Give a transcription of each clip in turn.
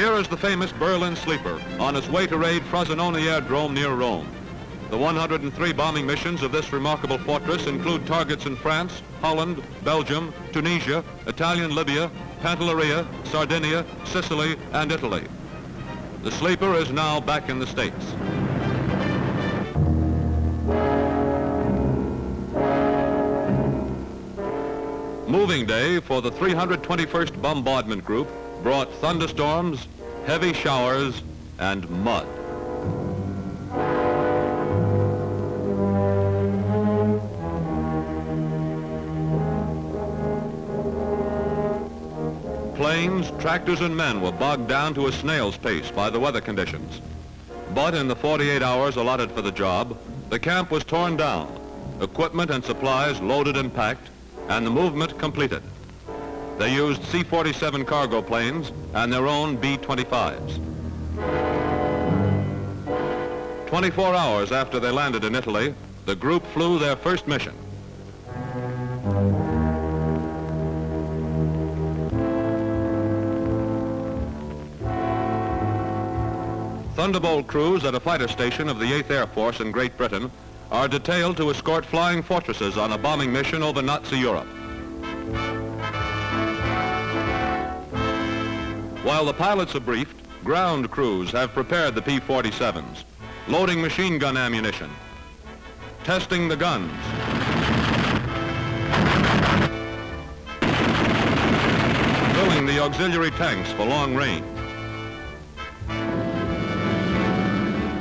Here is the famous Berlin Sleeper on its way to raid Frosinone Airdrome near Rome. The 103 bombing missions of this remarkable fortress include targets in France, Holland, Belgium, Tunisia, Italian Libya, Pantelleria, Sardinia, Sicily, and Italy. The Sleeper is now back in the States. Moving day for the 321st Bombardment Group brought thunderstorms, heavy showers, and mud. Planes, tractors, and men were bogged down to a snail's pace by the weather conditions. But in the 48 hours allotted for the job, the camp was torn down, equipment and supplies loaded and packed, and the movement completed. They used C-47 cargo planes and their own B-25s. 24 hours after they landed in Italy, the group flew their first mission. Thunderbolt crews at a fighter station of the 8th Air Force in Great Britain are detailed to escort flying fortresses on a bombing mission over Nazi Europe. While the pilots are briefed, ground crews have prepared the P-47s, loading machine gun ammunition, testing the guns, filling the auxiliary tanks for long range.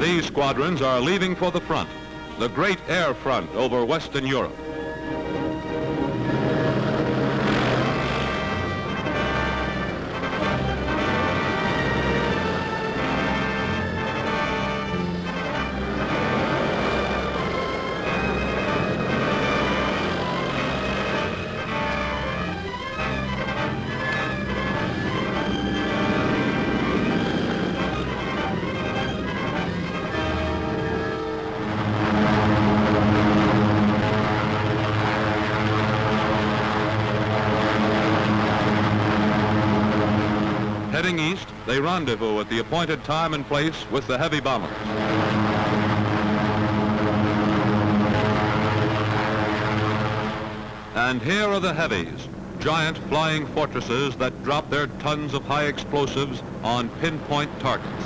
These squadrons are leaving for the front, the great air front over Western Europe. Heading east, they rendezvous at the appointed time and place with the heavy bombers. And here are the heavies, giant flying fortresses that drop their tons of high explosives on pinpoint targets.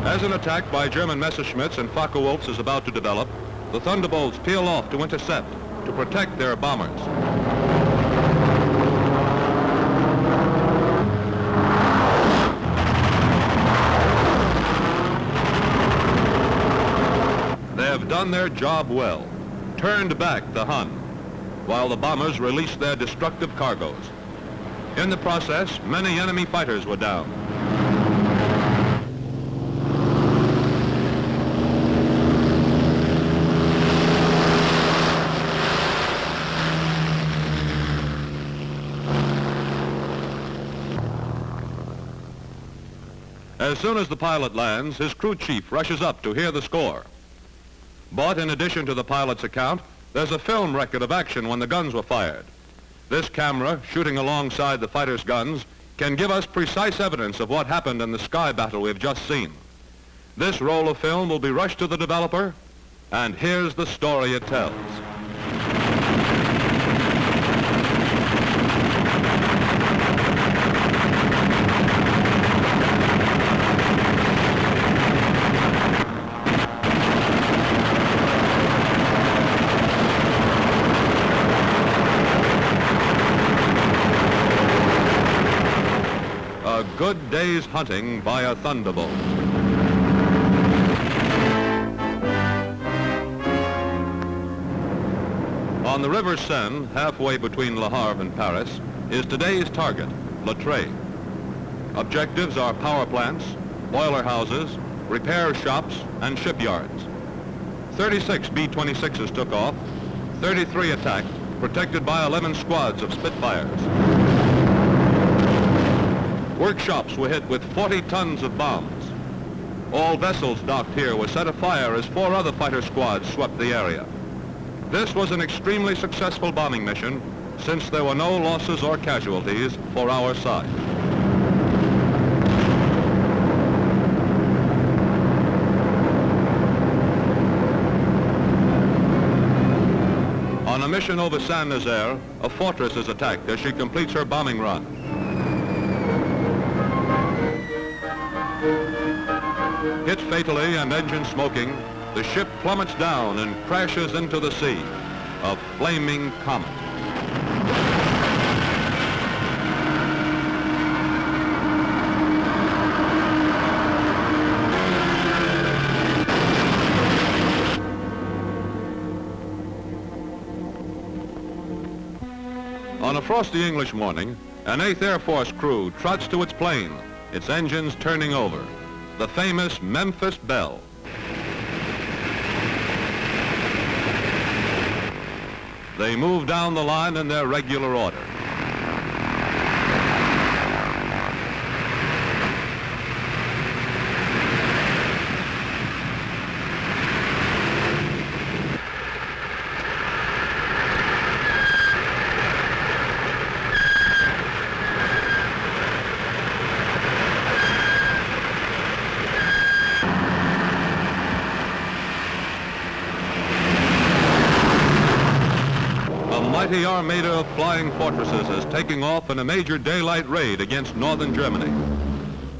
As an attack by German Messerschmitts and Focke-Wulfs is about to develop, the Thunderbolts peel off to intercept, to protect their bombers. Done their job well, turned back the Hun, while the bombers released their destructive cargoes. In the process, many enemy fighters were down. As soon as the pilot lands, his crew chief rushes up to hear the score. But in addition to the pilot's account, there's a film record of action when the guns were fired. This camera, shooting alongside the fighters' guns, can give us precise evidence of what happened in the sky battle we've just seen. This roll of film will be rushed to the developer, and here's the story it tells. A good day's hunting by a Thunderbolt. On the River Seine, halfway between Le Havre and Paris, is today's target, Le Trait. Objectives are power plants, boiler houses, repair shops, and shipyards. 36 B-26s took off, 33 attacked, protected by 11 squads of Spitfires. Workshops were hit with 40 tons of bombs. All vessels docked here were set afire as 4 other fighter squads swept the area. This was an extremely successful bombing mission since there were no losses or casualties for our side. On a mission over Saint-Nazaire, a fortress is attacked as she completes her bombing run. Hit fatally and engine smoking, the ship plummets down and crashes into the sea, a flaming comet. On a frosty English morning, an 8th Air Force crew trots to its plane, its engines turning over. The famous Memphis Belle. They move down the line in their regular order. A mighty armada of flying fortresses is taking off in a major daylight raid against northern Germany.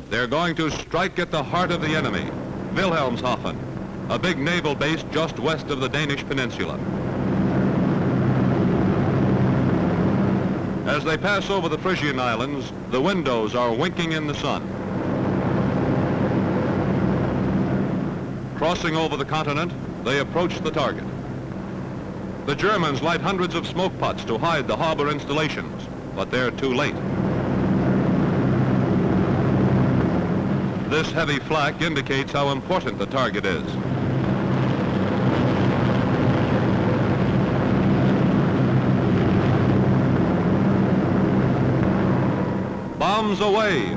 They're going to strike at the heart of the enemy, Wilhelmshaven, a big naval base just west of the Danish peninsula. As they pass over the Frisian Islands, the windows are winking in the sun. Crossing over the continent, they approach the target. The Germans light hundreds of smoke pots to hide the harbor installations, but they're too late. This heavy flak indicates how important the target is. Bombs away!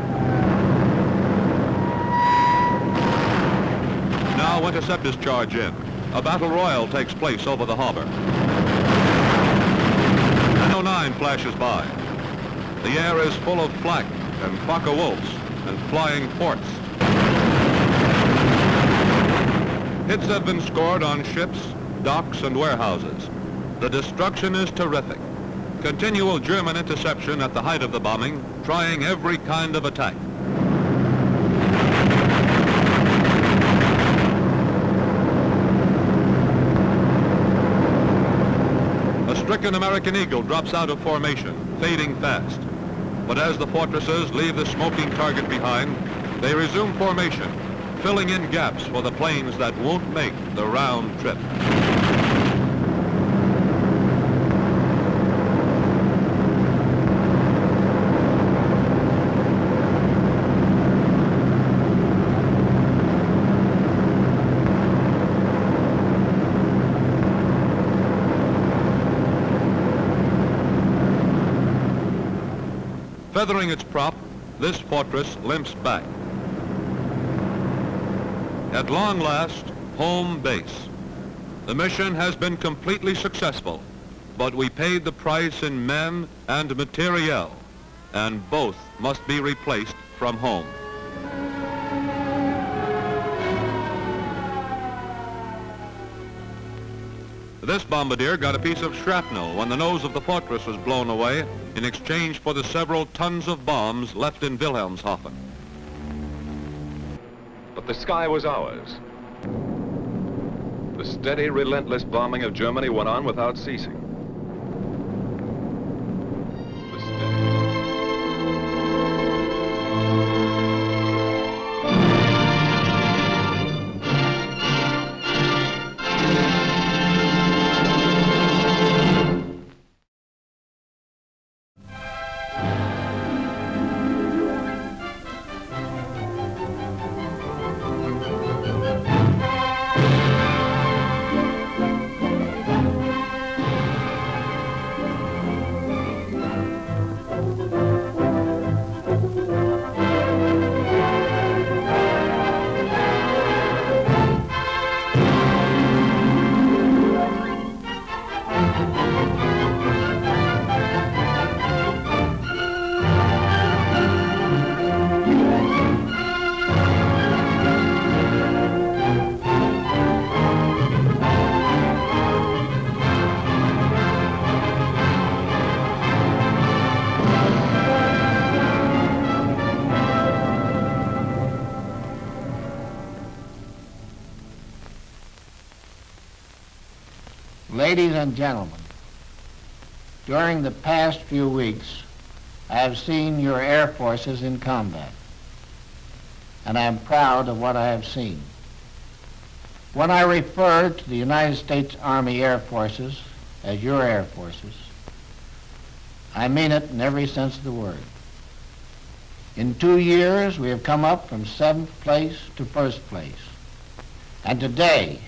Now interceptors charge in. A battle royal takes place over the harbor. 909 flashes by. The air is full of flak and Focke-Wulfs and flying forts. Hits have been scored on ships, docks, and warehouses. The destruction is terrific. Continual German interception at the height of the bombing, trying every kind of attack. A stricken American Eagle drops out of formation, fading fast. But as the fortresses leave the smoking target behind, they resume formation, filling in gaps for the planes that won't make the round trip. Feathering its prop, this fortress limps back. At long last, home base. The mission has been completely successful, but we paid the price in men and materiel, and both must be replaced from home. This bombardier got a piece of shrapnel when the nose of the fortress was blown away in exchange for the several tons of bombs left in Wilhelmshaven. But the sky was ours. The steady, relentless bombing of Germany went on without ceasing. The steady... Ladies and gentlemen, during the past few weeks, I have seen your air forces in combat, and I am proud of what I have seen. When I refer to the United States Army Air Forces as your air forces, I mean it in every sense of the word. In 2 years, we have come up from 7th place to 1st place. And today,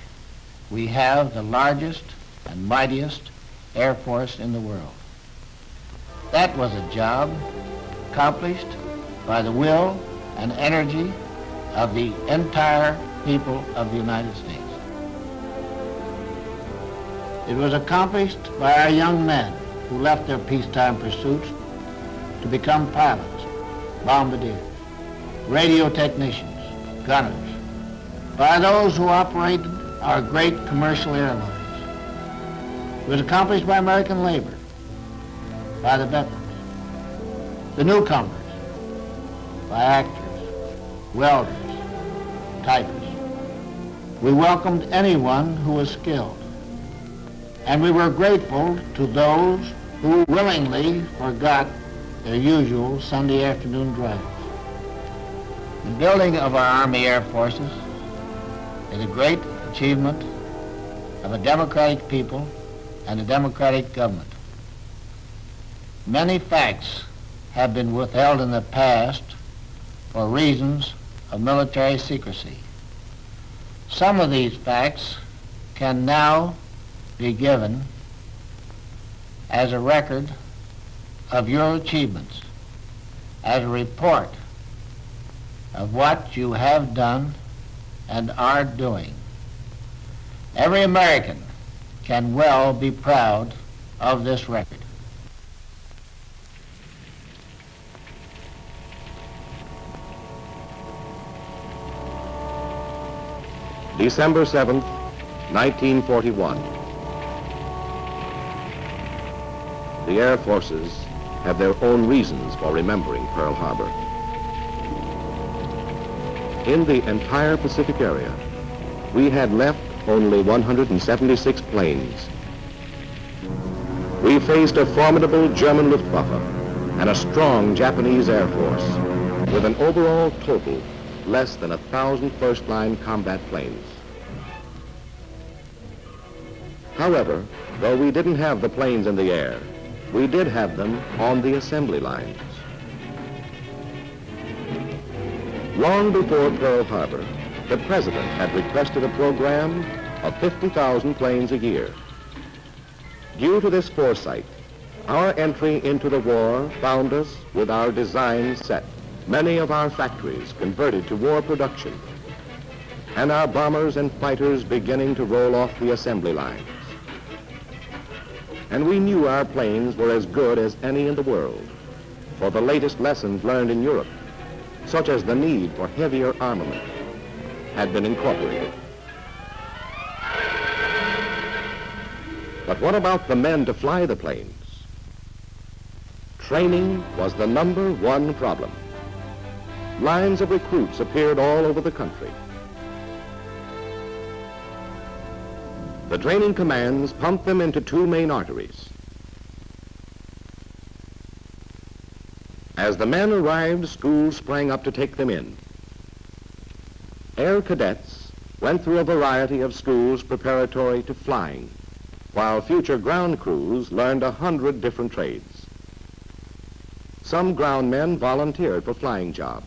we have the largest and mightiest air force in the world. That was a job accomplished by the will and energy of the entire people of the United States. It was accomplished by our young men who left their peacetime pursuits to become pilots, bombardiers, radio technicians, gunners, by those who operated our great commercial airlines. It was accomplished by American labor, by the veterans, the newcomers, by actors, welders, typists. We welcomed anyone who was skilled, and we were grateful to those who willingly forgot their usual Sunday afternoon drives. The building of our Army Air Forces is a great achievement of a democratic people and a democratic government. Many facts have been withheld in the past for reasons of military secrecy. Some of these facts can now be given as a record of your achievements, as a report of what you have done and are doing. Every American can well be proud of this record. December 7th, 1941. The Air Forces have their own reasons for remembering Pearl Harbor. In the entire Pacific area, we had left only 176 planes. We faced a formidable German Luftwaffe and a strong Japanese Air Force with an overall total less than 1,000 first-line combat planes. However, though we didn't have the planes in the air, we did have them on the assembly lines. Long before Pearl Harbor, the President had requested a program of 50,000 planes a year. Due to this foresight, our entry into the war found us with our designs set, many of our factories converted to war production, and our bombers and fighters beginning to roll off the assembly lines. And we knew our planes were as good as any in the world, for the latest lessons learned in Europe, such as the need for heavier armament, had been incorporated. But what about the men to fly the planes? Training was the #1 problem. Lines of recruits appeared all over the country. The training commands pumped them into 2 main arteries. As the men arrived, schools sprang up to take them in. Air cadets went through a variety of schools preparatory to flying, while future ground crews learned 100 different trades. Some ground men volunteered for flying jobs.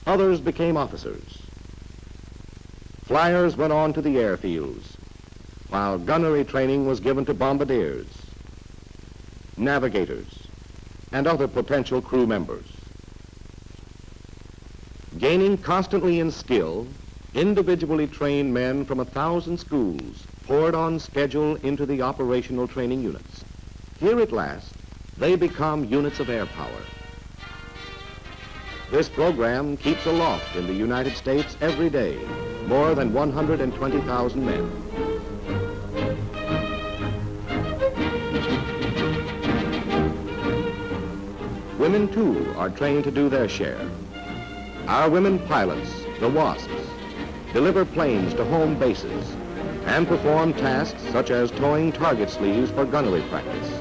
Others became officers. Flyers went on to the airfields, while gunnery training was given to bombardiers, navigators, and other potential crew members. Gaining constantly in skill, individually trained men from 1,000 schools poured on schedule into the operational training units. Here at last, they become units of air power. This program keeps aloft in the United States every day more than 120,000 men. Women, too, are trained to do their share. Our women pilots, the WASPs, deliver planes to home bases and perform tasks such as towing target sleeves for gunnery practice.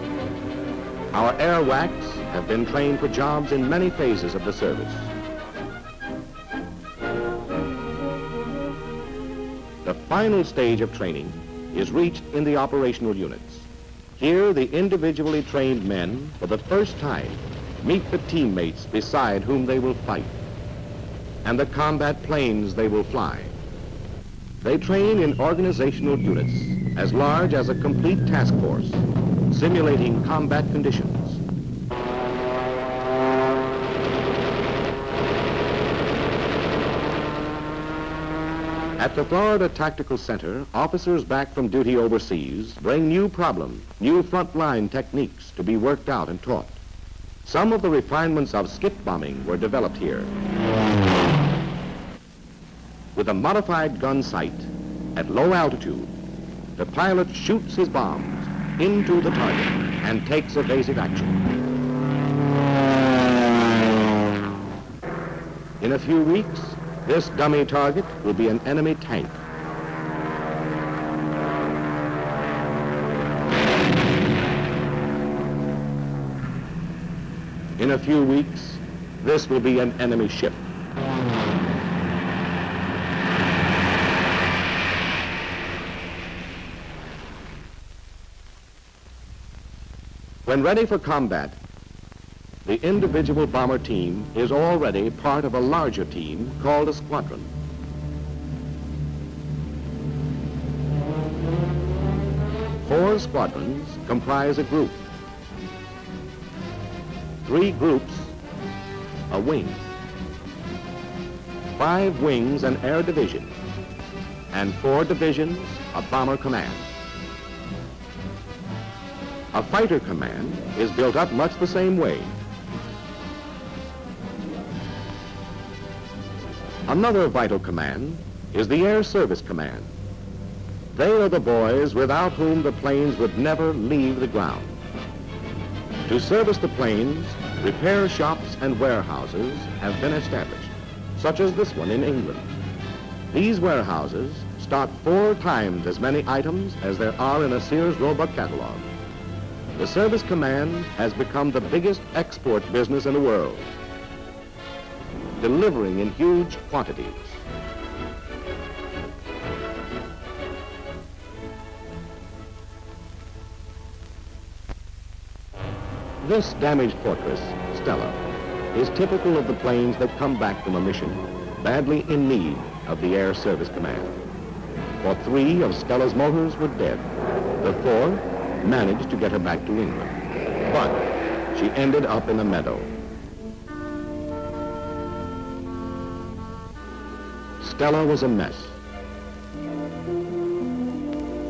Our air WACs have been trained for jobs in many phases of the service. The final stage of training is reached in the operational units. Here, the individually trained men, for the first time, meet the teammates beside whom they will fight and the combat planes they will fly. They train in organizational units as large as a complete task force, simulating combat conditions. At the Florida Tactical Center, officers back from duty overseas bring new problems, new frontline techniques to be worked out and taught. Some of the refinements of skip bombing were developed here. With a modified gun sight at low altitude, the pilot shoots his bombs into the target and takes evasive action. In a few weeks, this dummy target will be an enemy tank. In a few weeks, this will be an enemy ship. When ready for combat, the individual bomber team is already part of a larger team called a squadron. Four squadrons comprise a group. 3 groups, a wing. 5 wings, an air division, and 4 divisions, a bomber command. A fighter command is built up much the same way. Another vital command is the Air Service Command. They are the boys without whom the planes would never leave the ground. To service the planes, repair shops and warehouses have been established, such as this one in England. These warehouses stock 4 times as many items as there are in a Sears Roebuck catalog. The Service Command has become the biggest export business in the world, delivering in huge quantities. This damaged fortress, Stella, is typical of the planes that come back from a mission badly in need of the Air Service Command. For 3 of Stella's motors were dead. The 4th managed to get her back to England, but she ended up in a meadow. Stella was a mess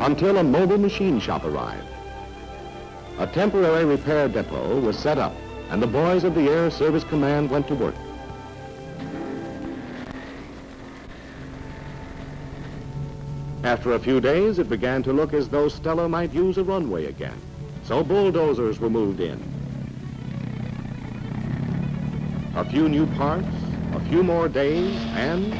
until a mobile machine shop arrived. A temporary repair depot was set up, and the boys of the Air Service Command went to work. After a few days, it began to look as though Stella might use a runway again, so bulldozers were moved in. A few new parts, a few more days, and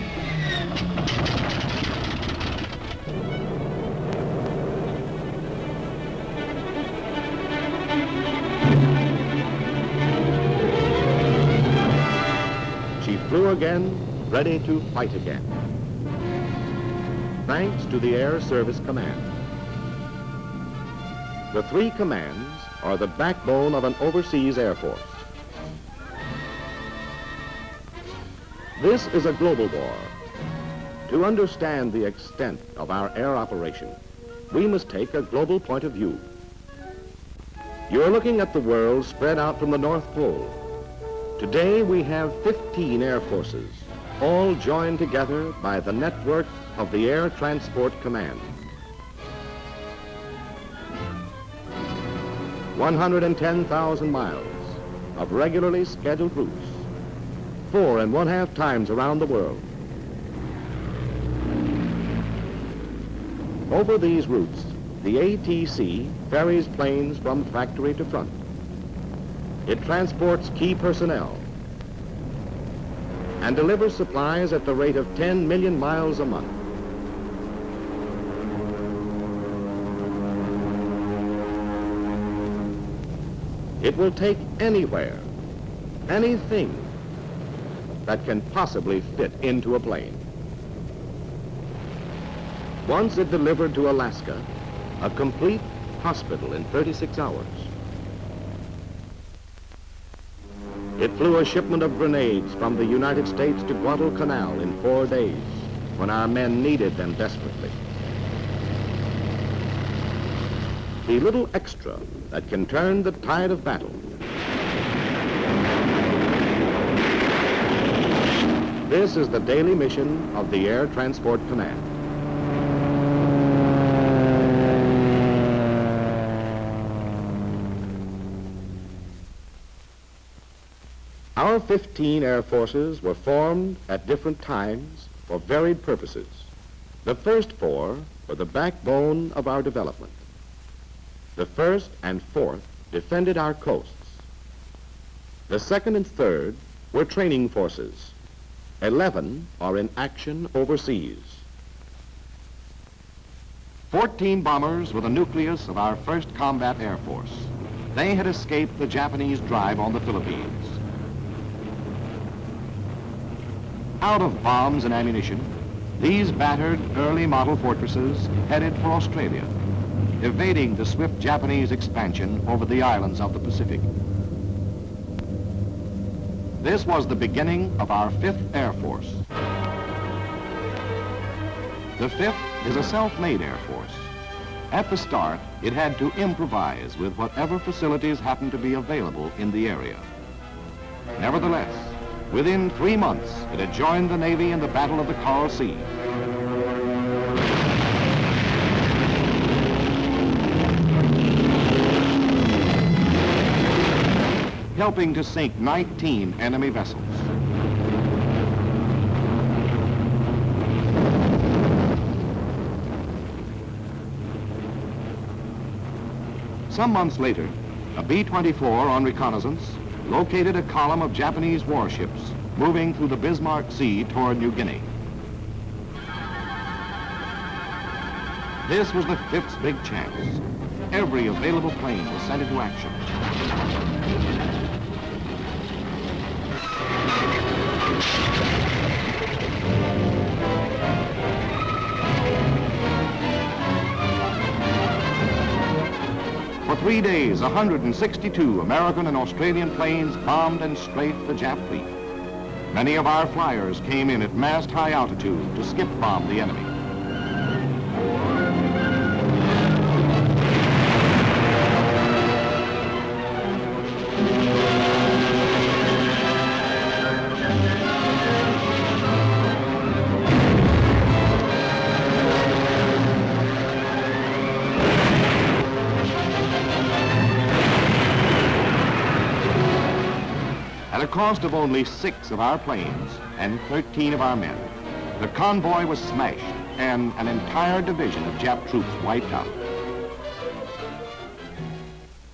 she flew again, ready to fight again. Thanks to the Air Service Command. The 3 commands are the backbone of an overseas air force. This is a global war. To understand the extent of our air operation, we must take a global point of view. You're looking at the world spread out from the North Pole. Today we have 15 air forces, all joined together by the network of the Air Transport Command. 110,000 miles of regularly scheduled routes, 4.5 times around the world. Over these routes, the ATC ferries planes from factory to front. It transports key personnel and delivers supplies at the rate of 10 million miles a month. It will take anywhere, anything that can possibly fit into a plane. Once it delivered to Alaska, a complete hospital in 36 hours. It flew a shipment of grenades from the United States to Guadalcanal in 4 days, when our men needed them desperately. The little extra that can turn the tide of battle. This is the daily mission of the Air Transport Command. Our 15 air forces were formed at different times for varied purposes. The first 4 were the backbone of our development. The 1st and 4th defended our coasts. The 2nd and 3rd were training forces. 11 are in action overseas. 14 bombers were the nucleus of our 1st Combat Air Force. They had escaped the Japanese drive on the Philippines. Out of bombs and ammunition, these battered early model fortresses headed for Australia, evading the swift Japanese expansion over the islands of the Pacific. This was the beginning of our 5th Air Force. The 5th is a self-made Air Force. At the start, it had to improvise with whatever facilities happened to be available in the area. Nevertheless, within 3 months, it had joined the Navy in the Battle of the Coral Sea. Helping to sink 19 enemy vessels. Some months later, a B-24 on reconnaissance located a column of Japanese warships moving through the Bismarck Sea toward New Guinea. This was the 5th's big chance. Every available plane was sent into action. For 3 days, 162 American and Australian planes bombed and strafed the Jap fleet. Many of our flyers came in at mast-high altitude to skip bomb the enemy. At a cost of only 6 of our planes and 13 of our men, the convoy was smashed and an entire division of Jap troops wiped out.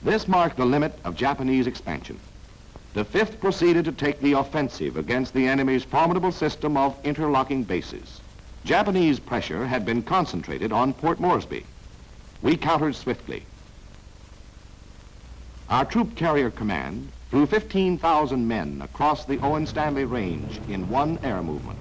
This marked the limit of Japanese expansion. The 5th proceeded to take the offensive against the enemy's formidable system of interlocking bases. Japanese pressure had been concentrated on Port Moresby. We countered swiftly. Our Troop Carrier Command flew 15,000 men across the Owen Stanley Range in one air movement.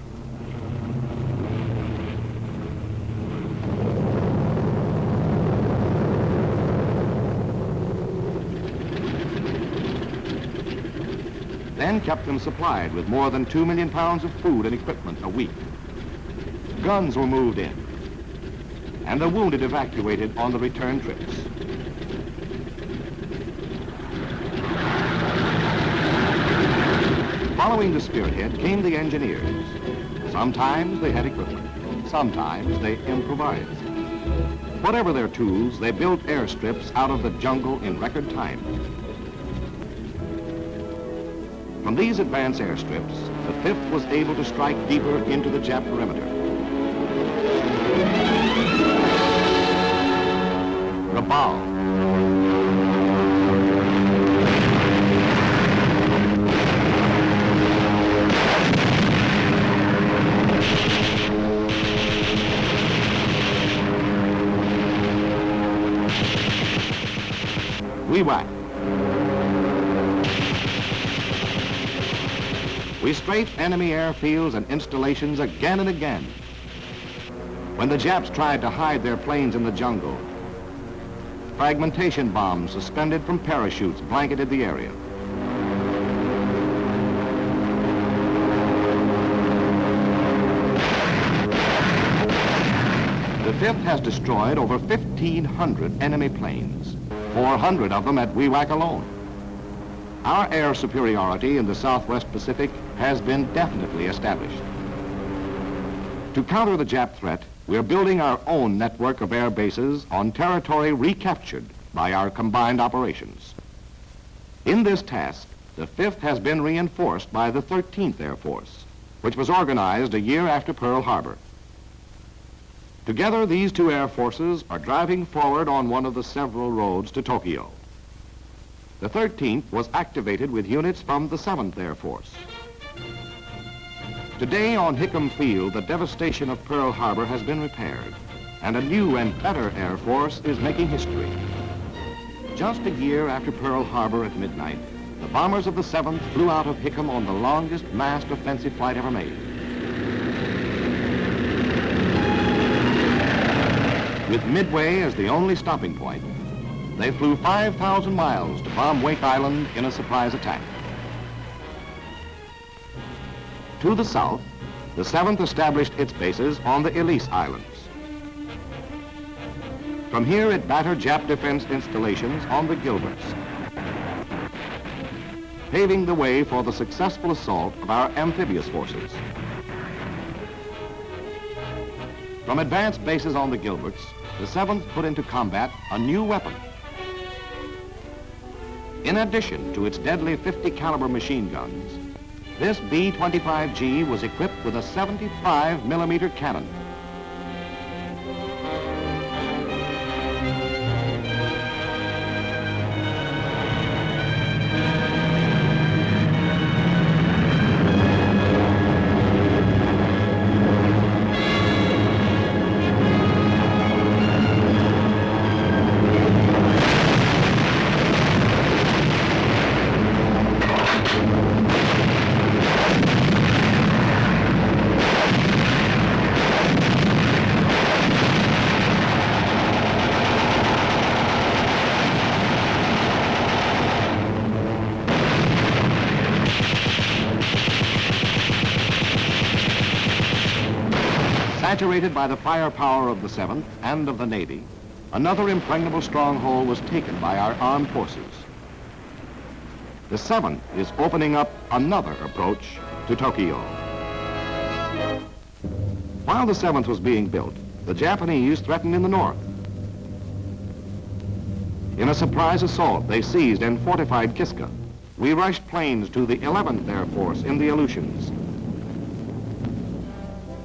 Then kept them supplied with more than 2 million pounds of food and equipment a week. Guns were moved in, and the wounded evacuated on the return trips. Following the spearhead came the engineers. Sometimes they had equipment, sometimes they improvised. Whatever their tools, they built airstrips out of the jungle in record time. From these advanced airstrips, the 5th was able to strike deeper into the Jap perimeter. Rabaul. Wewak. We strafe enemy airfields and installations again and again. When the Japs tried to hide their planes in the jungle, fragmentation bombs suspended from parachutes blanketed the area. The 5th has destroyed over 1,500 enemy planes, 400 of them at Wewak alone. Our air superiority in the Southwest Pacific has been definitely established. To counter the Jap threat, we're building our own network of air bases on territory recaptured by our combined operations. In this task, the 5th has been reinforced by the 13th Air Force, which was organized a year after Pearl Harbor. Together, these two air forces are driving forward on one of the several roads to Tokyo. The 13th was activated with units from the 7th Air Force. Today on Hickam Field, the devastation of Pearl Harbor has been repaired, and a new and better Air Force is making history. Just a year after Pearl Harbor at midnight, the bombers of the 7th flew out of Hickam on the longest massed offensive flight ever made. With Midway as the only stopping point, they flew 5,000 miles to bomb Wake Island in a surprise attack. To the south, the 7th established its bases on the Ellice Islands. From here, it battered Jap defense installations on the Gilberts, paving the way for the successful assault of our amphibious forces. From advanced bases on the Gilberts, the 7th put into combat a new weapon. In addition to its deadly 50 caliber machine guns, this B-25G was equipped with a 75 millimeter cannon. Saturated by the firepower of the 7th and of the Navy, another impregnable stronghold was taken by our armed forces. The 7th is opening up another approach to Tokyo. While the 7th was being built, the Japanese threatened in the north. In a surprise assault, they seized and fortified Kiska. We rushed planes to the 11th Air Force in the Aleutians.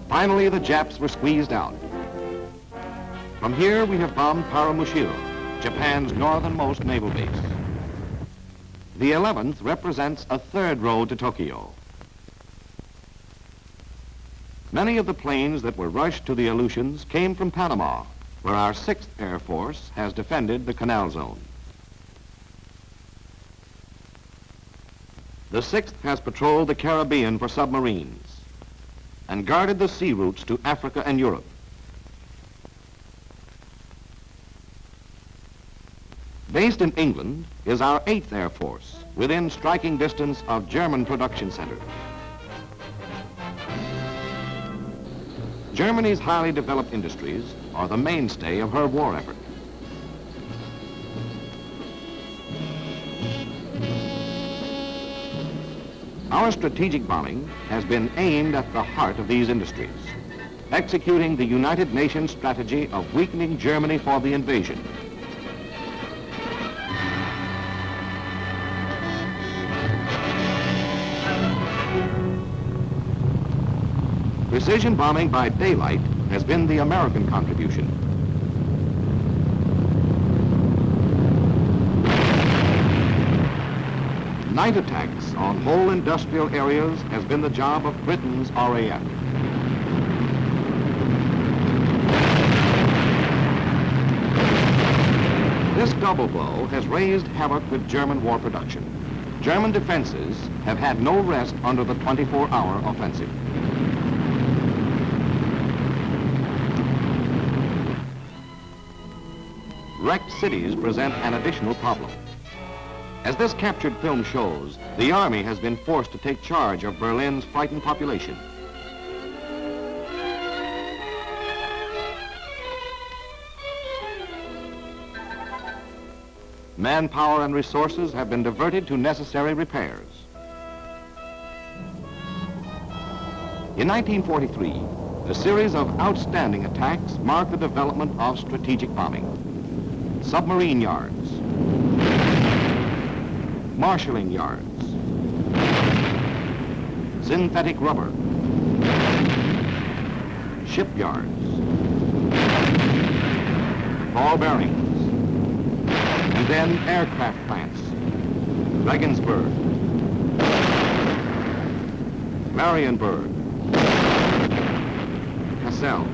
Finally, the Japs were squeezed out. From here, we have bombed Paramushiro, Japan's northernmost naval base. The 11th represents a third road to Tokyo. Many of the planes that were rushed to the Aleutians came from Panama, where our 6th Air Force has defended the Canal Zone. The 6th has patrolled the Caribbean for submarines and guarded the sea routes to Africa and Europe. Based in England is our 8th Air Force, within striking distance of German production centers. Germany's highly developed industries are the mainstay of her war effort. Our strategic bombing has been aimed at the heart of these industries, executing the United Nations strategy of weakening Germany for the invasion. Precision bombing by daylight has been the American contribution. Night attacks on whole industrial areas has been the job of Britain's RAF. This double blow has raised havoc with German war production. German defenses have had no rest under the 24-hour offensive. Wrecked cities present an additional problem. As this captured film shows, the Army has been forced to take charge of Berlin's frightened population. Manpower and resources have been diverted to necessary repairs. In 1943, a series of outstanding attacks marked the development of strategic bombing. Submarine yards, marshalling yards, synthetic rubber, shipyards, ball bearings, and then aircraft plants. Regensburg, Marienburg, Cassel.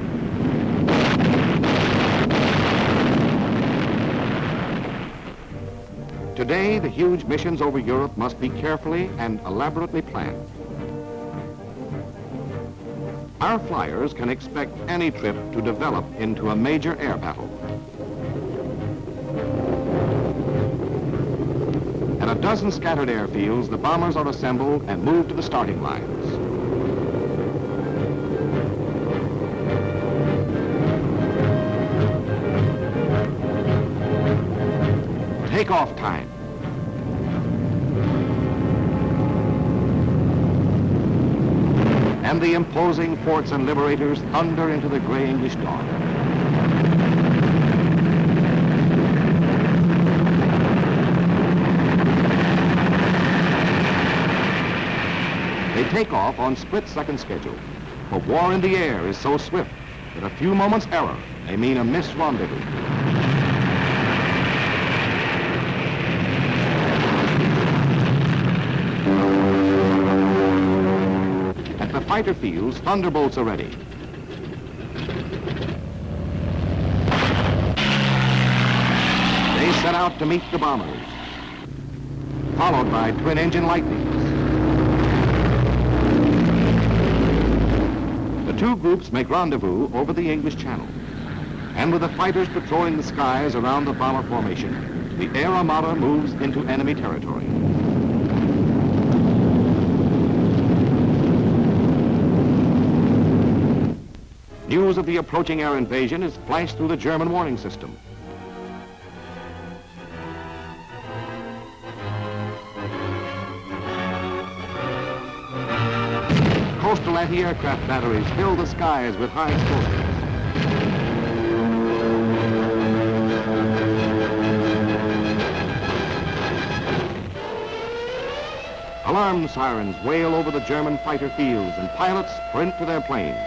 Today, the huge missions over Europe must be carefully and elaborately planned. Our flyers can expect any trip to develop into a major air battle. At a dozen scattered airfields, the bombers are assembled and moved to the starting lines. Takeoff time. And the imposing forts and liberators thunder into the gray English dawn. They take off on split-second schedule, but war in the air is so swift that a few moments' error may mean a missed rendezvous. At the fighter fields, thunderbolts are ready. They set out to meet the bombers, followed by twin-engine lightnings. The two groups make rendezvous over the English Channel. And with the fighters patrolling the skies around the bomber formation, the Air Armada moves into enemy territory. News of the approaching air invasion is flashed through the German warning system. Coastal anti-aircraft batteries fill the skies with high explosives. Alarm sirens wail over the German fighter fields and pilots sprint to their planes.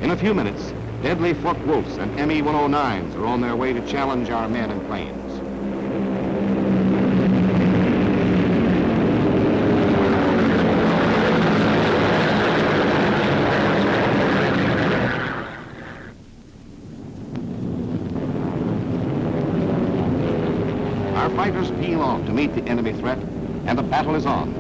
In a few minutes, deadly Focke-Wulfs and Me-109s are on their way to challenge our men and planes. Our fighters peel off to meet the enemy threat, and the battle is on.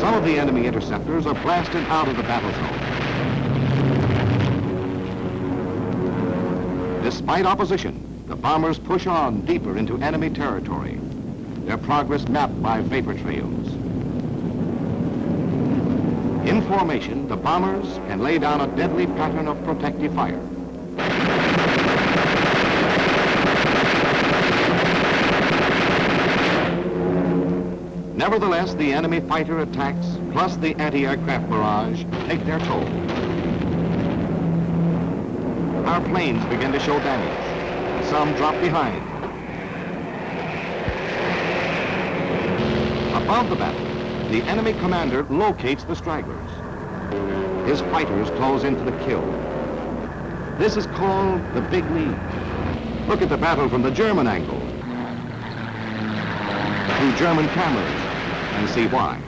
Some of the enemy interceptors are blasted out of the battle zone. Despite opposition, the bombers push on deeper into enemy territory, their progress mapped by vapor trails. In formation, the bombers can lay down a deadly pattern of protective fire. Nevertheless, the enemy fighter attacks, plus the anti-aircraft barrage, take their toll. Our planes begin to show damage. Some drop behind. Above the battle, the enemy commander locates the stragglers. His fighters close into the kill. This is called the big lead. Look at the battle from the German angle, through German cameras, and see why.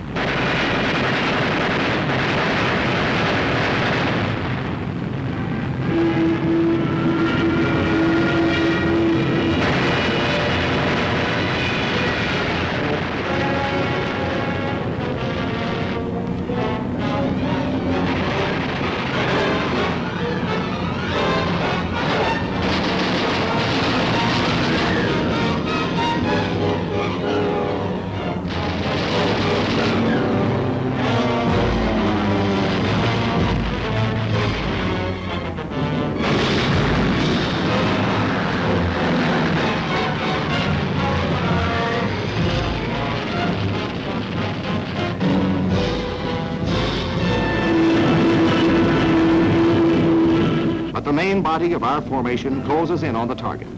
The main body of our formation closes in on the target.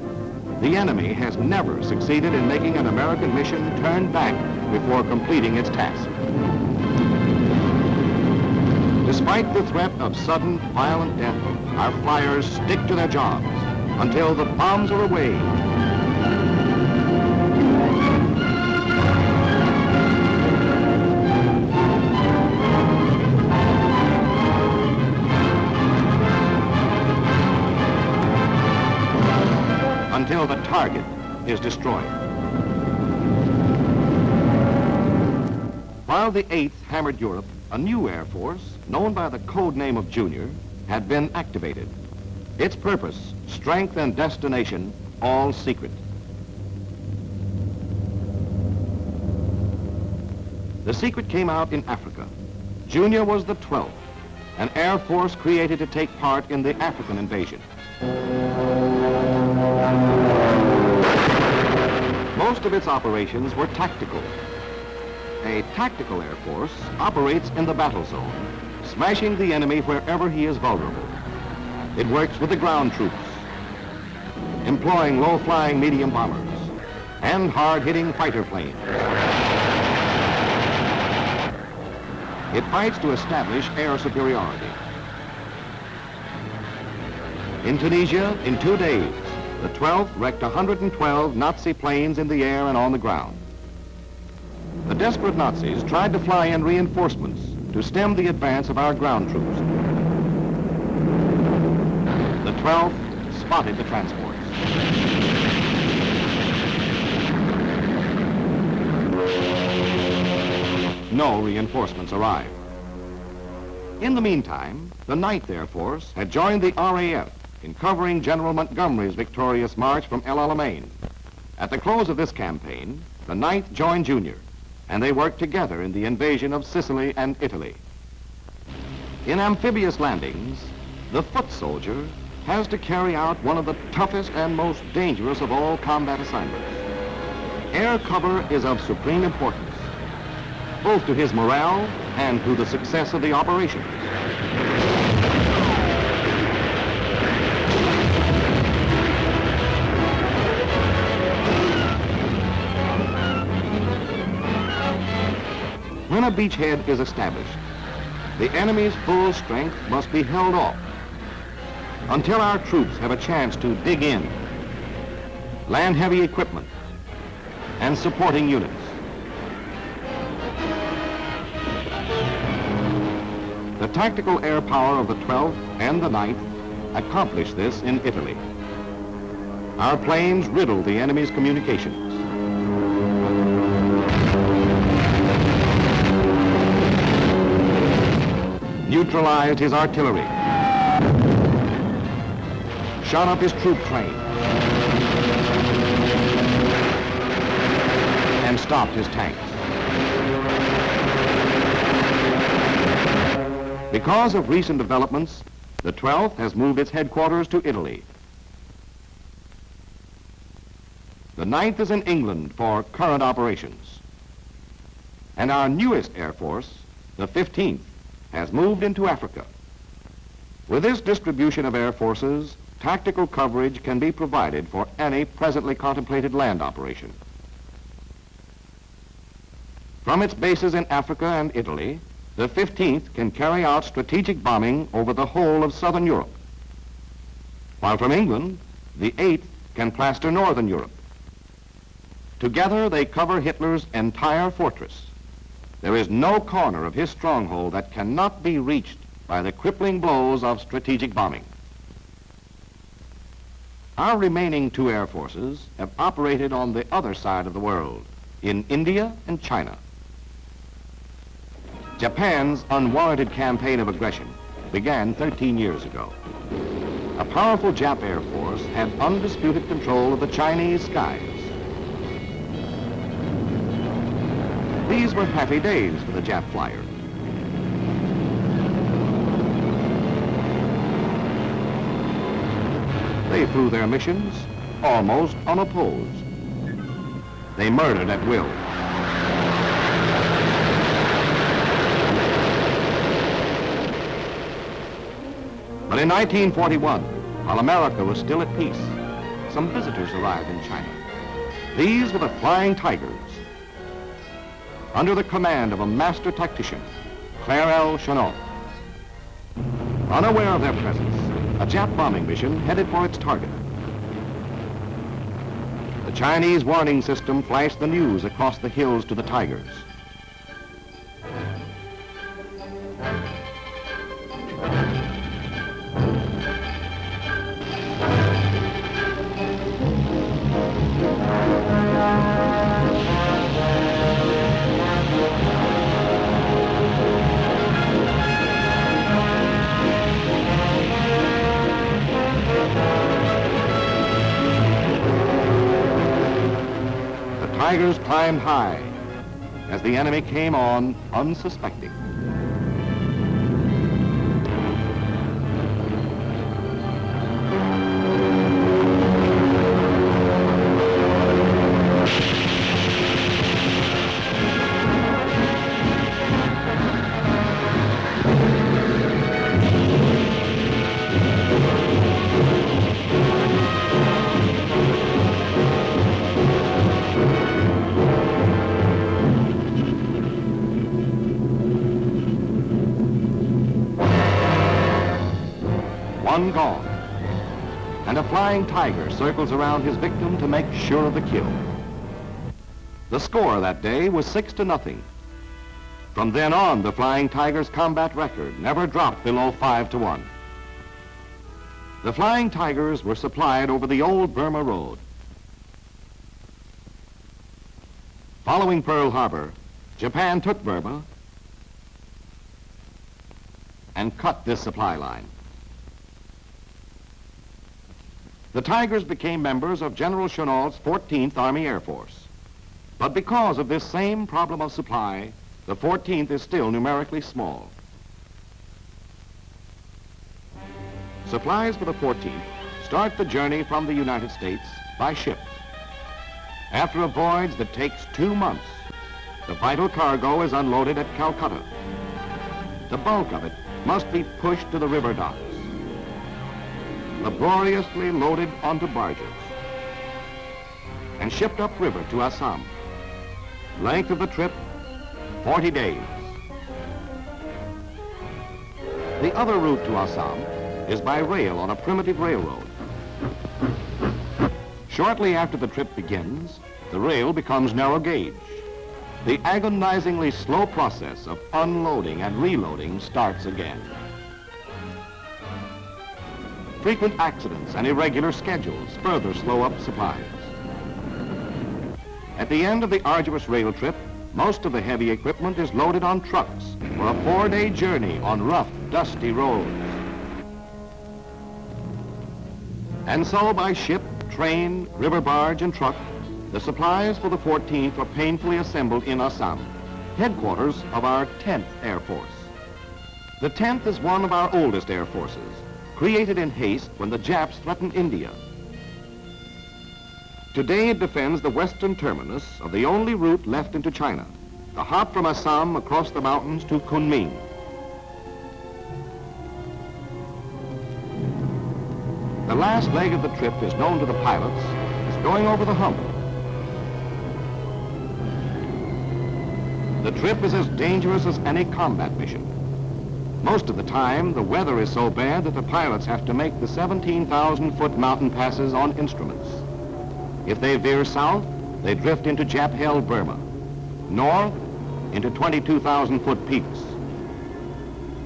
The enemy has never succeeded in making an American mission turn back before completing its task. Despite the threat of sudden, violent death, our flyers stick to their jobs until the bombs are away. Until the target is destroyed. While the 8th hammered Europe, a new Air Force, known by the code name of Junior, had been activated. Its purpose, strength and destination, all secret. The secret came out in Africa. Junior was the 12th, an Air Force created to take part in the African invasion. Most of its operations were tactical. A tactical Air Force operates in the battle zone, smashing the enemy wherever he is vulnerable. It works with the ground troops, employing low-flying medium bombers and hard-hitting fighter planes. It fights to establish air superiority. In Tunisia, in 2 days, the 12th wrecked 112 Nazi planes in the air and on the ground. The desperate Nazis tried to fly in reinforcements to stem the advance of our ground troops. The 12th spotted the transports. No reinforcements arrived. In the meantime, the 9th Air Force had joined the RAF in covering General Montgomery's victorious march from El Alamein. At the close of this campaign, the 9th joined Junior, and they worked together in the invasion of Sicily and Italy. In amphibious landings, the foot soldier has to carry out one of the toughest and most dangerous of all combat assignments. Air cover is of supreme importance, both to his morale and to the success of the operations. When a beachhead is established, the enemy's full strength must be held off until our troops have a chance to dig in, land heavy equipment, and supporting units. The tactical air power of the 12th and the 9th accomplished this in Italy. Our planes riddled the enemy's communications. Neutralized his artillery, shot up his troop train, and stopped his tanks. Because of recent developments, the 12th has moved its headquarters to Italy. The 9th is in England for current operations. And our newest Air Force, the 15th, has moved into Africa. With this distribution of air forces, tactical coverage can be provided for any presently contemplated land operation. From its bases in Africa and Italy, the 15th can carry out strategic bombing over the whole of southern Europe. While from England, the 8th can plaster northern Europe. Together, they cover Hitler's entire fortress. There is no corner of his stronghold that cannot be reached by the crippling blows of strategic bombing. Our remaining 2 air forces have operated on the other side of the world, in India and China. Japan's unwarranted campaign of aggression began 13 years ago. A powerful Jap Air Force had undisputed control of the Chinese skies. These were happy days for the Jap flyer. They flew their missions almost unopposed. They murdered at will. But in 1941, while America was still at peace, some visitors arrived in China. These were the Flying Tigers, under the command of a master tactician, Claire L. Chennault. Unaware of their presence, a Jap bombing mission headed for its target. The Chinese warning system flashed the news across the hills to the Tigers. Tigers climbed high as the enemy came on unsuspecting. One gone, and a Flying Tiger circles around his victim to make sure of the kill. The score that day was 6-0. From then on, the Flying Tiger's combat record never dropped below 5-1. The Flying Tigers were supplied over the old Burma Road. Following Pearl Harbor, Japan took Burma and cut this supply line. The Tigers became members of General Chennault's 14th Army Air Force. But because of this same problem of supply, the 14th is still numerically small. Supplies for the 14th start the journey from the United States by ship. After a voyage that takes 2 months, the vital cargo is unloaded at Calcutta. The bulk of it must be pushed to the river docks, laboriously loaded onto barges, and shipped upriver to Assam. Length of the trip, 40 days. The other route to Assam is by rail on a primitive railroad. Shortly after the trip begins, the rail becomes narrow gauge. The agonizingly slow process of unloading and reloading starts again. Frequent accidents and irregular schedules further slow up supplies. At the end of the arduous rail trip, most of the heavy equipment is loaded on trucks for a 4-day journey on rough, dusty roads. And so by ship, train, river barge, and truck, the supplies for the 14th were painfully assembled in Assam, headquarters of our 10th Air Force. The 10th is one of our oldest air forces, created in haste when the Japs threatened India. Today it defends the western terminus of the only route left into China, a hop from Assam across the mountains to Kunming. The last leg of the trip is known to the pilots as going over the hump. The trip is as dangerous as any combat mission. Most of the time, the weather is so bad that the pilots have to make the 17,000-foot mountain passes on instruments. If they veer south, they drift into Jap-held Burma. North, into 22,000-foot peaks.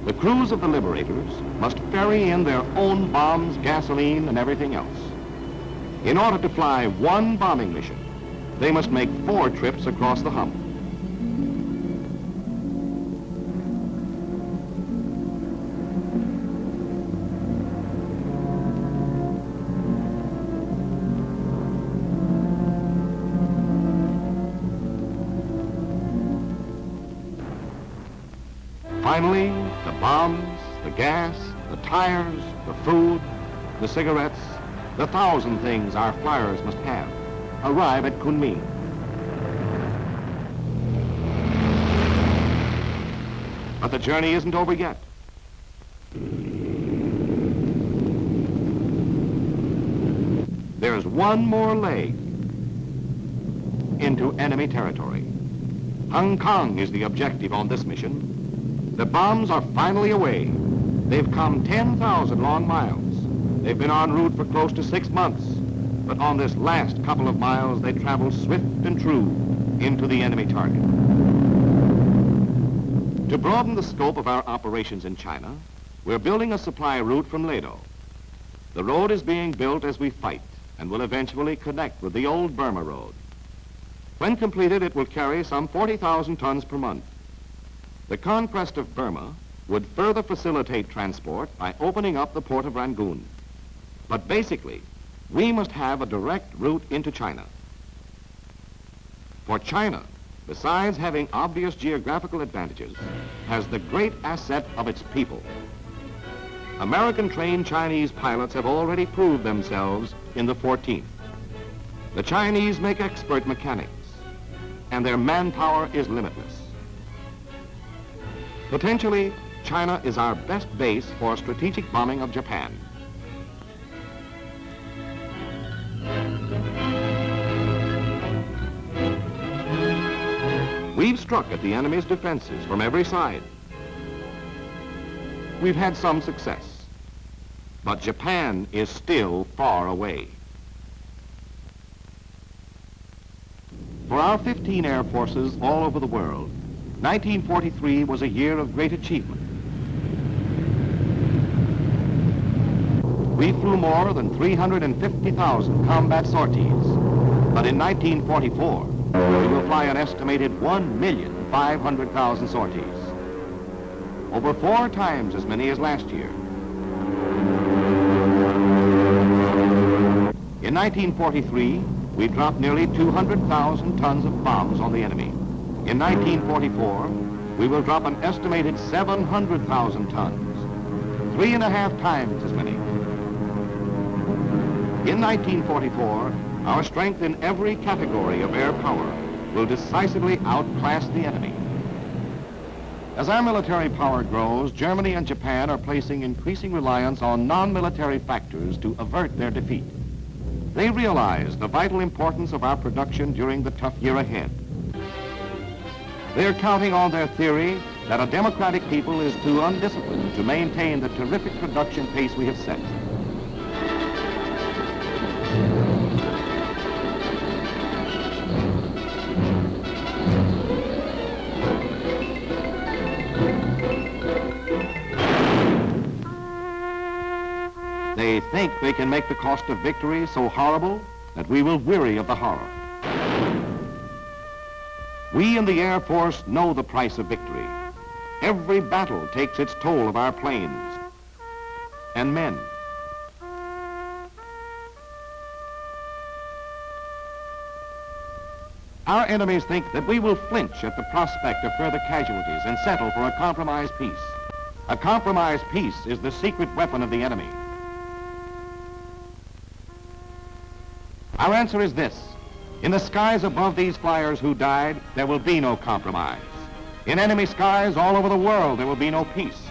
The crews of the Liberators must ferry in their own bombs, gasoline, and everything else. In order to fly one bombing mission, they must make 4 trips across the hump. Finally, the bombs, the gas, the tires, the food, the cigarettes, the 1,000 things our flyers must have, arrive at Kunming. But the journey isn't over yet. There's one more leg into enemy territory. Hong Kong is the objective on this mission. The bombs are finally away. They've come 10,000 long miles. They've been en route for close to 6 months. But on this last couple of miles, they travel swift and true into the enemy target. To broaden the scope of our operations in China, we're building a supply route from Ledo. The road is being built as we fight and will eventually connect with the old Burma Road. When completed, it will carry some 40,000 tons per month. The conquest of Burma would further facilitate transport by opening up the port of Rangoon. But basically, we must have a direct route into China. For China, besides having obvious geographical advantages, has the great asset of its people. American-trained Chinese pilots have already proved themselves in the 14th. The Chinese make expert mechanics, and their manpower is limitless. Potentially, China is our best base for strategic bombing of Japan. We've struck at the enemy's defenses from every side. We've had some success, but Japan is still far away. For our 15 air forces all over the world, 1943 was a year of great achievement. We flew more than 350,000 combat sorties, but in 1944, we will fly an estimated 1,500,000 sorties, over 4 times as many as last year. In 1943, we dropped nearly 200,000 tons of bombs on the enemy. In 1944, we will drop an estimated 700,000 tons, 3.5 times as many. In 1944, our strength in every category of air power will decisively outclass the enemy. As our military power grows, Germany and Japan are placing increasing reliance on non-military factors to avert their defeat. They realize the vital importance of our production during the tough year ahead. They're counting on their theory that a democratic people is too undisciplined to maintain the terrific production pace we have set. They think they can make the cost of victory so horrible that we will weary of the horror. We in the Air Force know the price of victory. Every battle takes its toll of our planes and men. Our enemies think that we will flinch at the prospect of further casualties and settle for a compromise peace. A compromise peace is the secret weapon of the enemy. Our answer is this: In the skies above these flyers who died, there will be no compromise. In enemy skies all over the world, there will be no peace.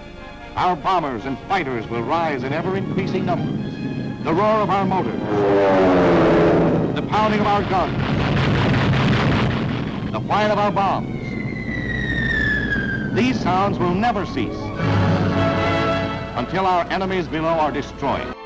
Our bombers and fighters will rise in ever-increasing numbers. The roar of our motors, the pounding of our guns, the whine of our bombs. These sounds will never cease until our enemies below are destroyed.